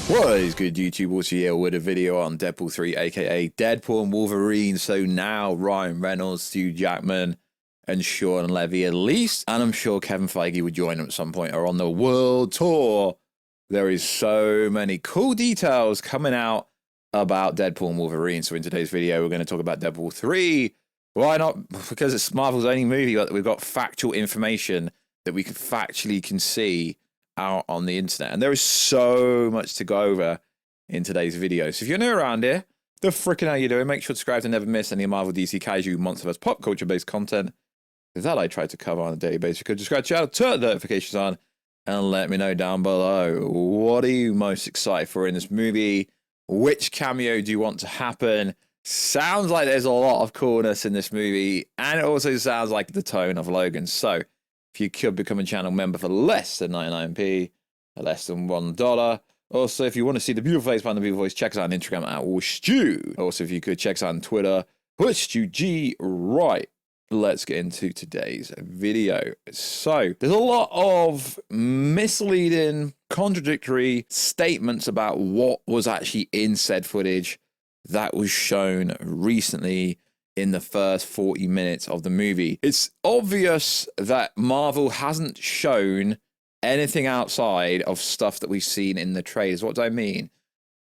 What is good, YouTube? Warstu here with a video on Deadpool 3, aka Deadpool and Wolverine. So now Ryan Reynolds, Stu Jackman, and Sean Levy at least, and I'm sure Kevin Feige would join them at some point, are on the world tour. There is so many cool details coming out about Deadpool and Wolverine. So in today's video, we're going to talk about Deadpool 3. Why not? Because it's Marvel's only movie, but we've got factual information that we can see out on the internet, and there is so much to go over in today's video. So if you're new around here, the frickin' how you doing? Make sure to subscribe to never miss any Marvel, DC, Kaiju, Monsterverse, pop culture based content that I try to cover on a daily basis. You could subscribe to the channel, turn the notifications on, and let me know down below, what are you most excited for in this movie? Which cameo do you want to happen? Sounds like there's a lot of coolness in this movie, and it also sounds like the tone of Logan. So if you could become a channel member for less than 99p, less than $1. Also, if you want to see the beautiful face behind the beautiful voice, check us out on Instagram at Warstu. Also, if you could check us out on Twitter, WarstuG. Right, let's get into today's video. So there's a lot of misleading, contradictory statements about what was actually in said footage that was shown recently in the first 40 minutes of the movie. It's obvious that Marvel hasn't shown anything outside of stuff that we've seen in the trailers. What do I mean?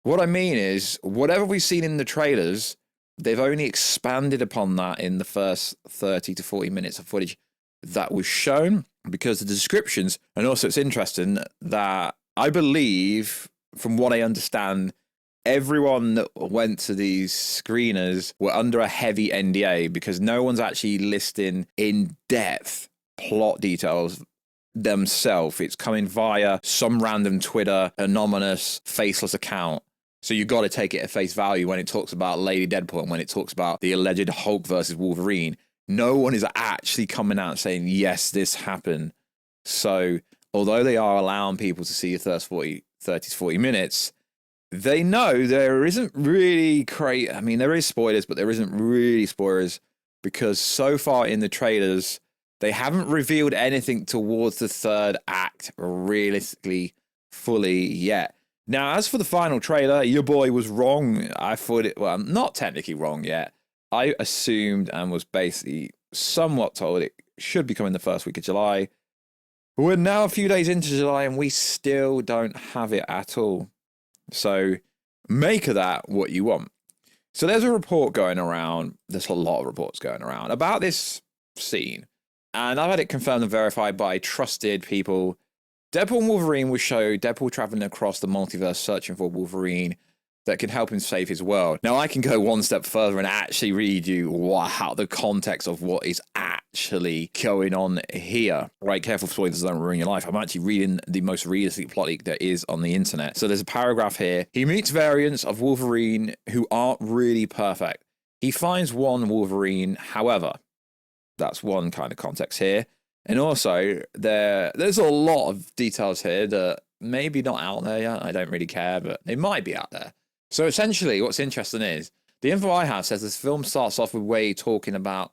What I mean is, whatever we've seen in the trailers, they've only expanded upon that in the first 30 to 40 minutes of footage that was shown, because the descriptions, and also it's interesting that I believe, from what I understand, everyone that went to these screeners were under a heavy NDA, because no one's actually listing in-depth plot details themselves. It's coming via some random Twitter anonymous faceless account. So you got to take it at face value when it talks about Lady Deadpool and when it talks about the alleged Hulk versus Wolverine. No one is actually coming out saying, yes, this happened. So although they are allowing people to see the first 30 to 40 minutes, they know there isn't really I mean, there is spoilers, but there isn't really spoilers, because so far in the trailers, they haven't revealed anything towards the third act realistically fully yet. Now, as for the final trailer, your boy was wrong. I thought it, well, I'm not technically wrong yet. I assumed and was basically somewhat told it should be coming the first week of July. We're now a few days into July and we still don't have it at all. So make of that what you want. So there's a report going around. There's a lot of reports going around about this scene, and I've had it confirmed and verified by trusted people. Deadpool and Wolverine will show Deadpool traveling across the multiverse searching for Wolverine that can help him save his world. Now, I can go one step further and actually read you the context of what is actually going on here. Right, careful spoilers don't ruin your life. I'm actually reading the most realistic plot leak there is on the internet. So there's a paragraph here. He meets variants of Wolverine who aren't really perfect. He finds one Wolverine, however. That's one kind of context here. And also, there's a lot of details here that maybe not out there yet. I don't really care, but they might be out there. So essentially, what's interesting is, the info I have says this film starts off with Wade talking about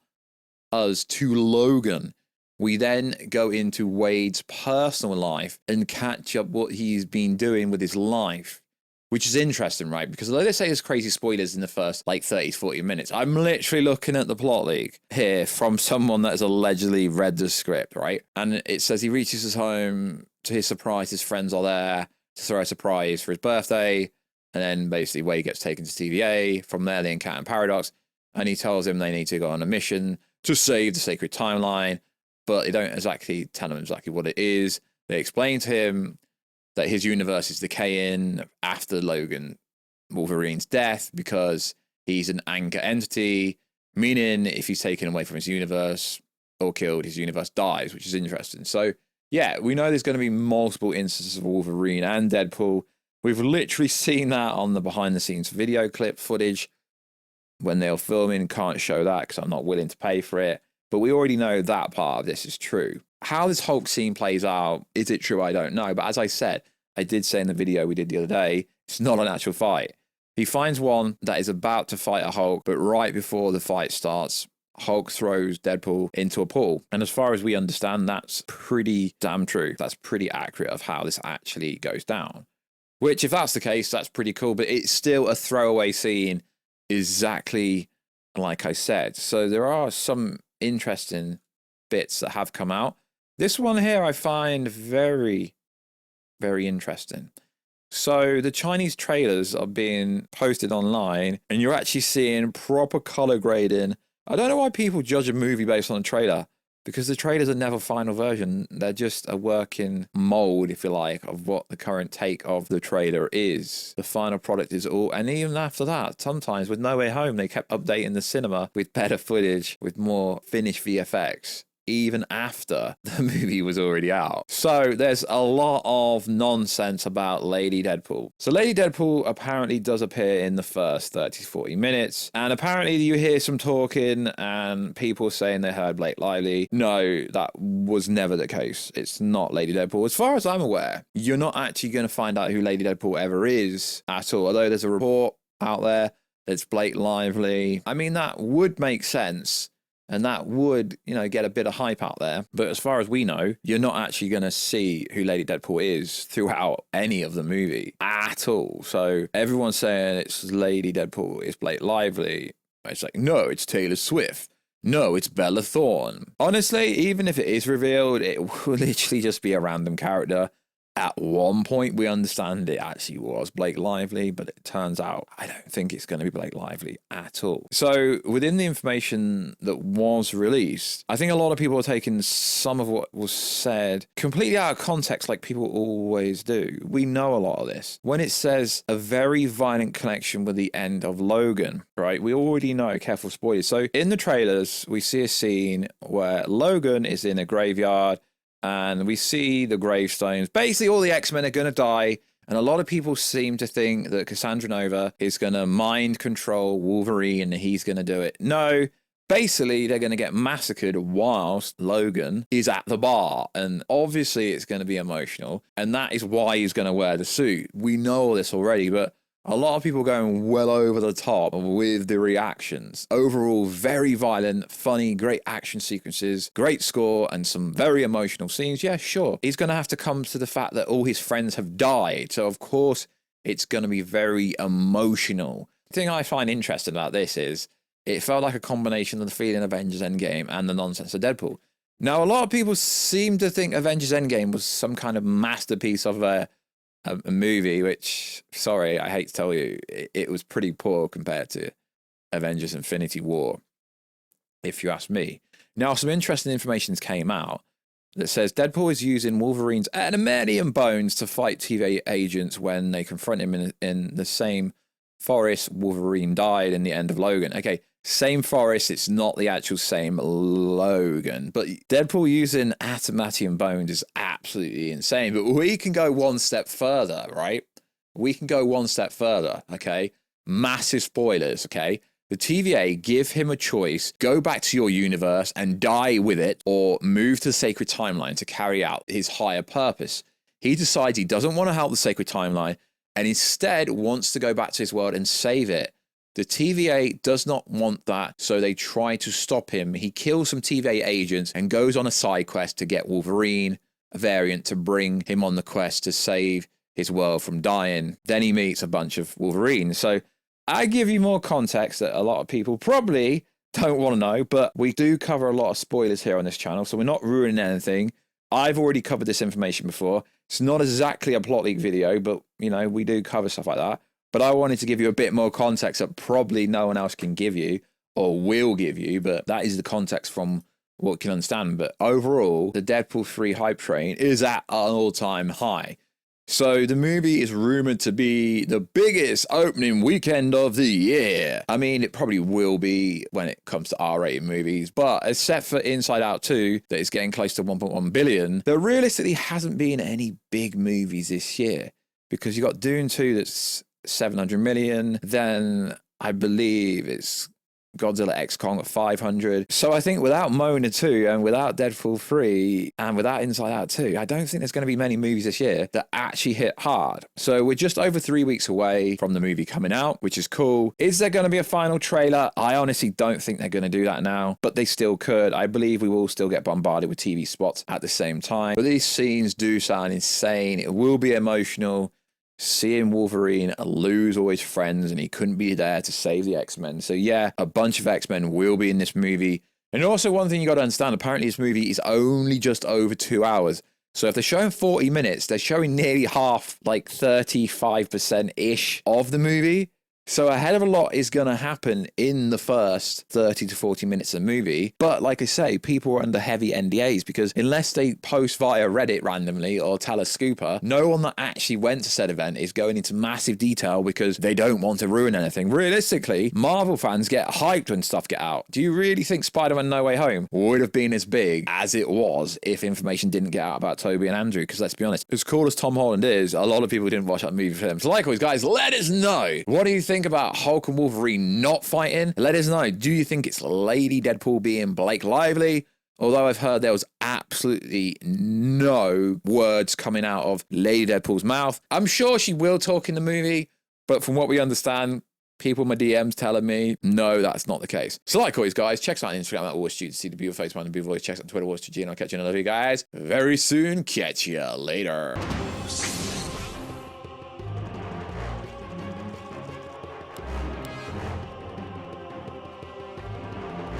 us to Logan. We then go into Wade's personal life and catch up what he's been doing with his life, which is interesting, right? Because although they say there's crazy spoilers in the first, 30 to 40 minutes, I'm literally looking at the plot leak here from someone that has allegedly read the script, right? And it says he reaches his home. To his surprise, his friends are there to throw a surprise for his birthday. And then basically Wade gets taken to TVA. From there, they encounter Paradox. And he tells him they need to go on a mission to save the sacred timeline. But they don't exactly tell him exactly what it is. They explain to him that his universe is decaying after Wolverine's death, because he's an anchor entity, meaning if he's taken away from his universe or killed, his universe dies, which is interesting. So yeah, we know there's going to be multiple instances of Wolverine and Deadpool. We've literally seen that on the behind the scenes video clip footage when they were filming. Can't show that because I'm not willing to pay for it, but we already know that part of this is true. How this Hulk scene plays out, is it true? I don't know. But as I said, I did say in the video we did the other day, it's not an actual fight. He finds one that is about to fight a Hulk, but right before the fight starts, Hulk throws Deadpool into a pool. And as far as we understand, that's pretty damn true. That's pretty accurate of how this actually goes down. Which, if that's the case, that's pretty cool. But it's still a throwaway scene, exactly like I said. So there are some interesting bits that have come out. This one here I find very, very interesting. So the Chinese trailers are being posted online, and you're actually seeing proper color grading. I don't know why people judge a movie based on a trailer, because the trailers are never final version. They're just a working mold, if you like, of what the current take of the trailer is. The final product is all, and even after that, sometimes with No Way Home, they kept updating the cinema with better footage, with more finished VFX, even after the movie was already out. So there's a lot of nonsense about Lady Deadpool. So Lady Deadpool apparently does appear in the first 30 to 40 minutes. And apparently you hear some talking and people saying they heard Blake Lively. No, that was never the case. It's not Lady Deadpool. As far as I'm aware, you're not actually going to find out who Lady Deadpool ever is at all. Although there's a report out there that's Blake Lively. I mean, that would make sense. And that would, you know, get a bit of hype out there. But as far as we know, you're not actually going to see who Lady Deadpool is throughout any of the movie at all. So everyone's saying it's Lady Deadpool, it's Blake Lively. It's like, no, it's Taylor Swift. No, it's Bella Thorne. Honestly, even if it is revealed, it will literally just be a random character. At one point, we understand it actually was Blake Lively, but it turns out I don't think it's going to be Blake Lively at all. So within the information that was released, I think a lot of people are taking some of what was said completely out of context, like people always do. We know a lot of this. When it says a very violent connection with the end of Logan, right? We already know, careful spoilers. So in the trailers, we see a scene where Logan is in a graveyard, and we see the gravestones. Basically, all the X-Men are going to die. And a lot of people seem to think that Cassandra Nova is going to mind control Wolverine and he's going to do it. No, basically, they're going to get massacred whilst Logan is at the bar. And obviously, it's going to be emotional. And that is why he's going to wear the suit. We know all this already, but a lot of people going well over the top with the reactions. Overall, very violent, funny, great action sequences, great score, and some very emotional scenes. Yeah, sure. He's going to have to come to the fact that all his friends have died. So, of course, it's going to be very emotional. The thing I find interesting about this is it felt like a combination of the feeling of Avengers Endgame and the nonsense of Deadpool. Now, a lot of people seem to think Avengers Endgame was some kind of masterpiece of a movie, which, sorry, I hate to tell you, it was pretty poor compared to Avengers Infinity War, if you ask me. Now, some interesting information came out that says Deadpool is using Wolverine's adamantium bones to fight TVA agents when they confront him in the same forest Wolverine died in the end of Logan. Okay, same forest, it's not the actual same Logan. But Deadpool using adamantium bones is absolutely insane. But we can go one step further, right? We can go one step further, okay? Massive spoilers, okay? The TVA give him a choice: go back to your universe and die with it, or move to the sacred timeline to carry out his higher purpose. He decides he doesn't want to help the sacred timeline and instead wants to go back to his world and save it. The TVA does not want that, so they try to stop him. He kills some TVA agents and goes on a side quest to get Wolverine, a variant, to bring him on the quest to save his world from dying. Then he meets a bunch of Wolverines. So I give you more context that a lot of people probably don't want to know, but we do cover a lot of spoilers here on this channel, so we're not ruining anything. I've already covered this information before. It's not exactly a plot leak video, but, you know, we do cover stuff like that. But I wanted to give you a bit more context that probably no one else can give you or will give you, but that is the context from what you can understand. But overall, the Deadpool 3 hype train is at an all-time high. So the movie is rumored to be the biggest opening weekend of the year. I mean, it probably will be when it comes to R-rated movies, but except for Inside Out 2, that is getting close to 1.1 billion, there realistically hasn't been any big movies this year, because you got Dune 2 that's 700 million, then I believe it's Godzilla X Kong at 500. So I think without Mona 2 and without Deadpool 3 and without Inside Out 2, I don't think there's going to be many movies this year that actually hit hard. So we're just over 3 weeks away from the movie coming out, which is cool. Is there going to be a final trailer? I honestly don't think they're going to do that now, but they still could. I believe we will still get bombarded with TV spots at the same time. But these scenes do sound insane. It will be emotional. seeing Wolverine lose all his friends and he couldn't be there to save the X-Men. So yeah, a bunch of X-Men will be in this movie. And also one thing you got to understand, apparently this movie is only just over 2 hours. So if they're showing 40 minutes, they're showing nearly half, like 35%-ish of the movie. So a hell of a lot is going to happen in the first 30 to 40 minutes of the movie. But like I say, people are under heavy NDAs because unless they post via Reddit randomly or tell a scooper, no one that actually went to said event is going into massive detail because they don't want to ruin anything. Realistically, Marvel fans get hyped when stuff get out. Do you really think Spider-Man No Way Home would have been as big as it was if information didn't get out about Tobey and Andrew? Because let's be honest, as cool as Tom Holland is, a lot of people didn't watch that movie for him. So likewise, guys, let us know. What do you think about Hulk and Wolverine not fighting? Let us know. Do you think it's Lady Deadpool being Blake Lively? Although I've heard there was absolutely no words coming out of Lady Deadpool's mouth. I'm sure she will talk in the movie, but from what we understand, people in my DMs telling me, no, that's not the case. So like always, guys, check us out on Instagram at Warstu to see the beautiful face behind the beautiful voice. Check us out on Twitter, Warstu G, and I'll catch you in another video, guys, very soon. Catch ya later.